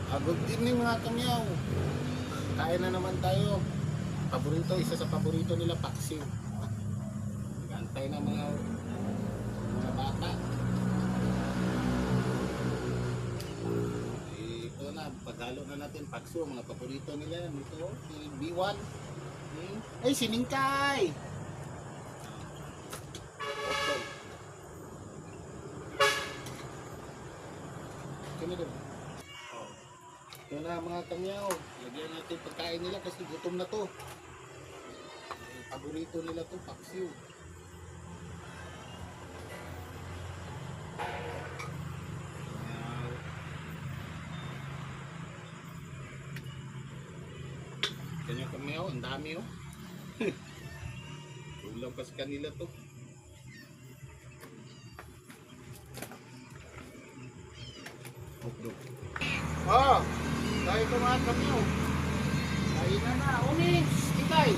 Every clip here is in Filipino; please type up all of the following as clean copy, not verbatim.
Good evening mga kamyaw. Kain na naman tayo. Paborito, isa sa paborito nila, paksiw. Nag-antay na mga bata. Ito na, paghalo na natin paksiw. Mga paborito nila. Ito, si B1. Ay, si Ningkay! Okay. Kaya na ito na mga kamyaw, lagyan natin pagkain nila kasi gutom na to. Paborito nila to, paksiw. Kanya kamyaw, ang dami oh. Ulam pa sa kanila to. Oh, dahil ko mga kamyaw. Kain na. Unis, ikay.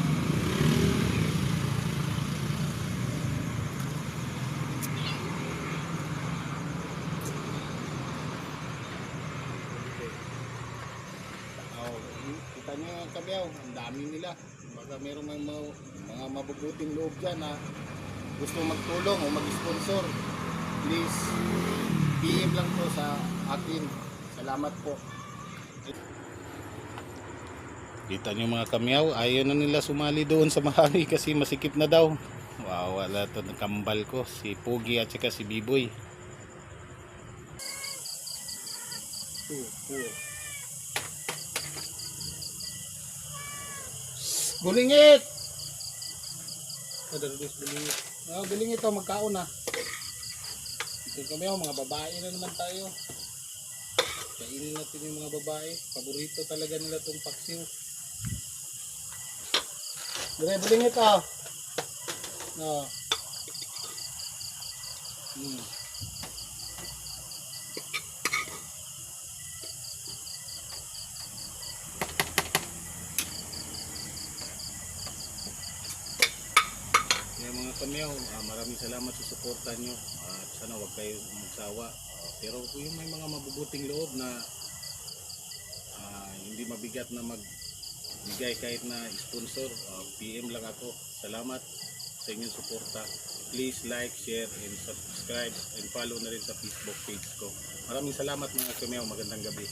Kita nyo kamyaw, ang dami nila. Baka meron mga mabubuting loob dyan na gusto magtulong o mag-sponsor. Please, PM lang po sa akin. Salamat po. Kita nyo mga kamyaw, ayaw na nila sumali doon sa mahali kasi masikip na daw. Wow, wala to ng kambal ko, si Pogi at saka si Biboy. Bulingit! Bulingit to, magkaon na. Ito kamyaw, mga babae na naman tayo. Kainin natin yung mga babae. Paborito talaga nila itong paksiw. Dire, bulingit ah. No. Kaya mga kamyaw, maraming salamat sa suporta nyo. At sana huwag kayo magsawa. Pero kung yung may mga mabubuting loob na hindi mabigat na magbigay kahit na sponsor, PM lang ako. Salamat sa inyong suporta. Please like, share, and subscribe and follow na rin sa Facebook page ko. Maraming salamat mga kamyaw. Magandang gabi.